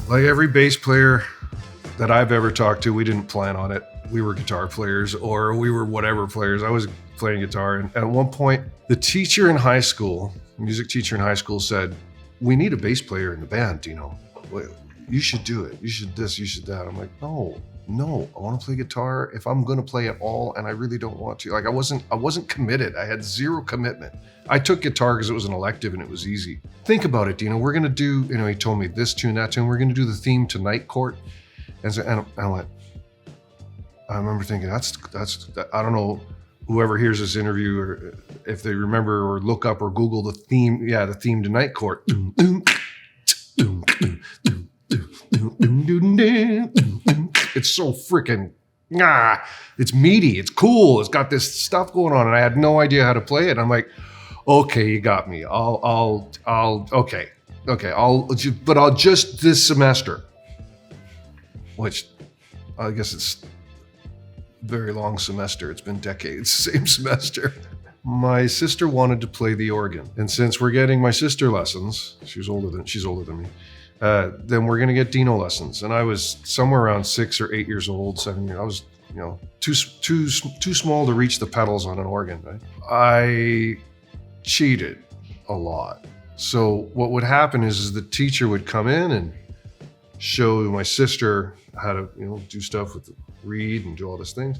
Like every bass player that I've ever talked to, we didn't plan on it. We were guitar players or we were whatever players. I was playing guitar. And at one point, the teacher in high school, music teacher in high school said, "We need a bass player in the band, Dino. You should do it. You should this, you should that." I'm like, no, I want to play guitar if I'm going to play at all. And I really don't want to. Like I wasn't committed. I had zero commitment. I took guitar because it was an elective and it was easy. Think about it, Dino. We're going to do, he told me this tune, that tune. We're going to do the theme to Night Court. And I went, I remember thinking, that's, I don't know, whoever hears this interview or if they remember or look up or Google the theme, the theme to Night Court. It's so freaking, it's meaty, it's cool, it's got this stuff going on, and I had no idea how to play it. I'm like, okay, you got me. Okay, but I'll just this semester, which I guess it's a very long semester. It's been decades, same semester. My sister wanted to play the organ, and since we're getting my sister lessons, she's older than me. Then we're gonna get Dino lessons, and I was somewhere around 6 or 8 years old, 7 years. I was, too small to reach the pedals on an organ. Right? I cheated a lot. So what would happen is the teacher would come in and show my sister how to, do stuff with read and do all these things.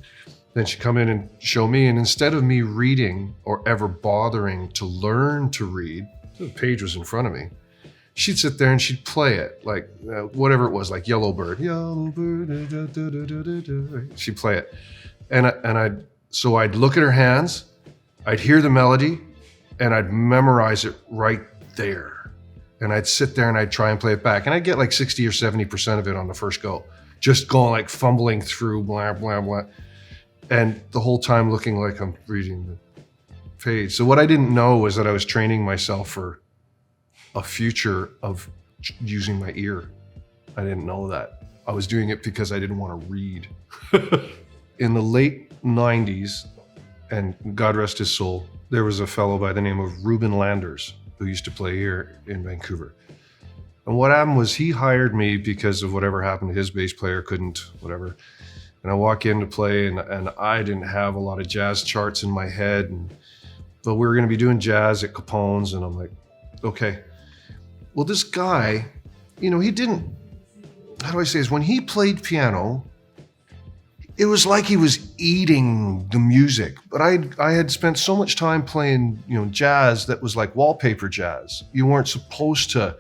Then she'd come in and show me, and instead of me reading or ever bothering to learn to read, the page was in front of me. She'd sit there and she'd play it, like whatever it was, like Yellowbird. She'd play it. So I'd look at her hands, I'd hear the melody, and I'd memorize it right there. And I'd sit there and I'd try and play it back. And I'd get like 60 or 70% of it on the first go. Just going like fumbling through, blah, blah, blah. And the whole time looking like I'm reading the page. So what I didn't know was that I was training myself for a future of using my ear. I didn't know that. I was doing it because I didn't want to read. In the late 90s, and God rest his soul, there was a fellow by the name of Ruben Landers who used to play here in Vancouver. And what happened was he hired me because of whatever happened to his bass player, couldn't, whatever. And I walk in to play and I didn't have a lot of jazz charts in my head. But we were going to be doing jazz at Capone's, and I'm like, okay. Well, this guy, he didn't, how do I say this? When he played piano, it was like he was eating the music. But I had spent so much time playing, jazz that was like wallpaper jazz. You weren't supposed to,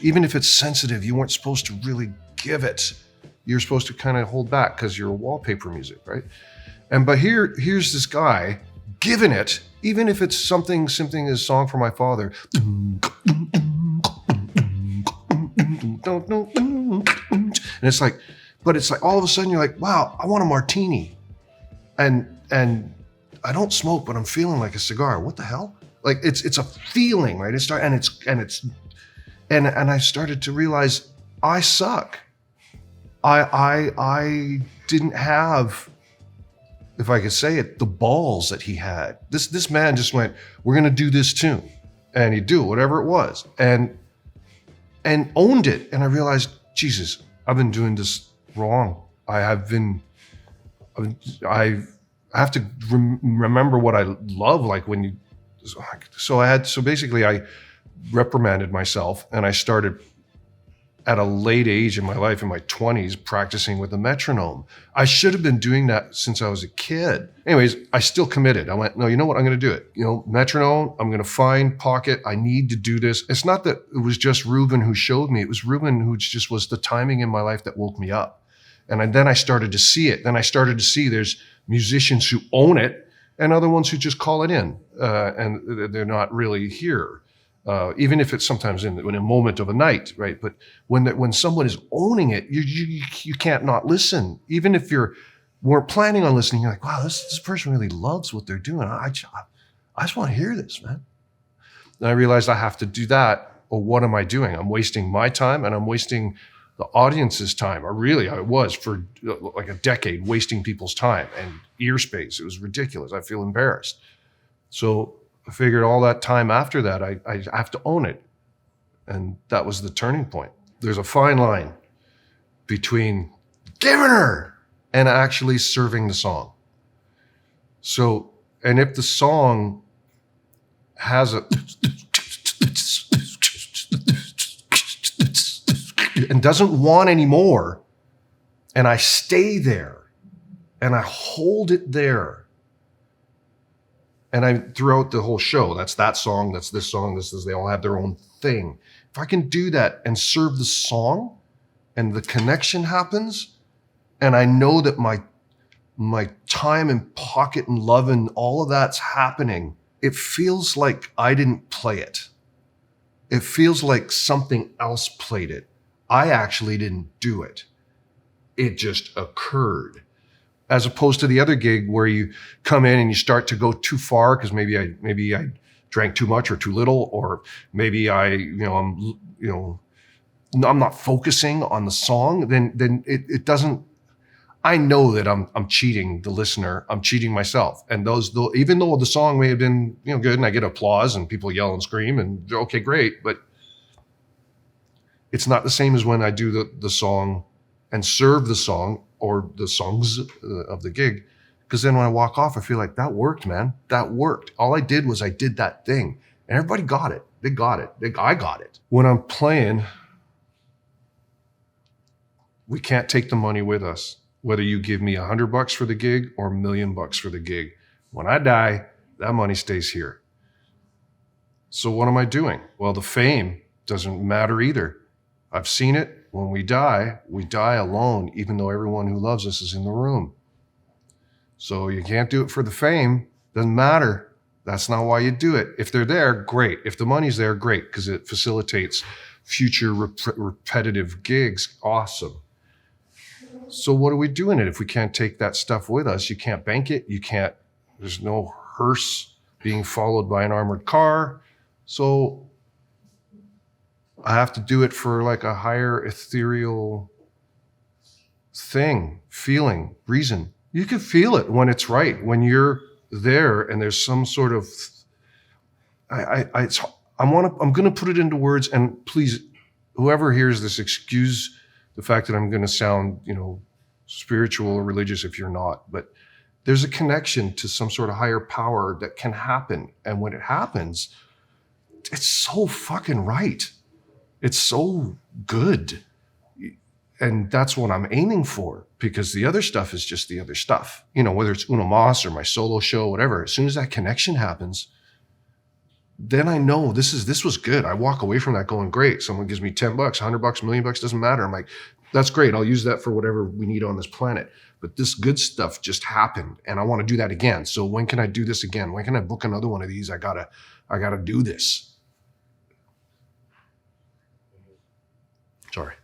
even if it's sensitive, you weren't supposed to really give it. You're supposed to kind of hold back because you're wallpaper music, right? But here's this guy giving it, even if it's something as Song for My Father. And it's like, but it's like all of a sudden you're like, wow, I want a martini. And I don't smoke, but I'm feeling like a cigar. What the hell? Like it's a feeling, right? And I started to realize I suck. I didn't have, if I could say it, the balls that he had. This man just went, we're gonna do this tune. And he'd do whatever it was. And owned it. And I realized, Jesus, I've been doing this wrong. I have to remember what I love, like when you, so basically I reprimanded myself and I started at a late age in my life, in my 20s, practicing with a metronome. I should have been doing that since I was a kid. Anyways, I still committed. I went, no, you know what? I'm going to do it. Metronome, I'm going to find pocket. I need to do this. It's not that it was just Ruben who showed me. It was Ruben who just was the timing in my life that woke me up. And then I started to see it. Then I started to see there's musicians who own it and other ones who just call it in. And they're not really here. Even if it's sometimes in a moment of a night, right? But when someone is owning it, you can't not listen. Even if you weren't planning on listening, you're like, wow, this person really loves what they're doing. I just want to hear this, man. And I realized I have to do that, or what am I doing? I'm wasting my time and I'm wasting the audience's time. I was for like a decade wasting people's time and ear space. It was ridiculous. I feel embarrassed. So I figured all that time after that, I have to own it. And that was the turning point. There's a fine line between giving her and actually serving the song. So, and if the song has a and doesn't want any more, and I stay there and I hold it there, and I throughout the whole show, that's that song, that's this song, this is, they all have their own thing. If I can do that and serve the song and the connection happens, and I know that my time and pocket and love and all of that's happening, it feels like I didn't play it. It feels like something else played it. I actually didn't do it. It just occurred. As opposed to the other gig where you come in and you start to go too far because maybe I drank too much or too little, or maybe I'm not focusing on the song. Then it doesn't. I know that I'm cheating the listener. I'm cheating myself. And even though the song may have been good and I get applause and people yell and scream and okay, great, but it's not the same as when I do the song and serve the song or the songs of the gig. Because then when I walk off, I feel like that worked, man. That worked. All I did was I did that thing. And everybody got it. They got it. I got it. When I'm playing, we can't take the money with us. Whether you give me $100 for the gig or $1 million for the gig. When I die, that money stays here. So what am I doing? Well, the fame doesn't matter either. I've seen it. When we die alone, even though everyone who loves us is in the room. So you can't do it for the fame. Doesn't matter. That's not why you do it. If they're there, great. If the money's there, great, because it facilitates future repetitive gigs. Awesome. So what are we doing it if we can't take that stuff with us? You can't bank it. There's no hearse being followed by an armored car. So I have to do it for like a higher ethereal thing, feeling, reason. You can feel it when it's right, when you're there and there's some sort of, I'm going to put it into words, and please, whoever hears this, excuse the fact that I'm going to sound, spiritual or religious if you're not, but there's a connection to some sort of higher power that can happen. And when it happens, it's so fucking right. It's so good. And that's what I'm aiming for, because the other stuff is just the other stuff. Whether it's Uno Mas or my solo show, whatever, as soon as that connection happens, then I know this was good. I walk away from that going, great. Someone gives me $10, $100, $1 million, doesn't matter. I'm like, that's great. I'll use that for whatever we need on this planet. But this good stuff just happened and I want to do that again. So when can I do this again? When can I book another one of these? I gotta do this. Sorry.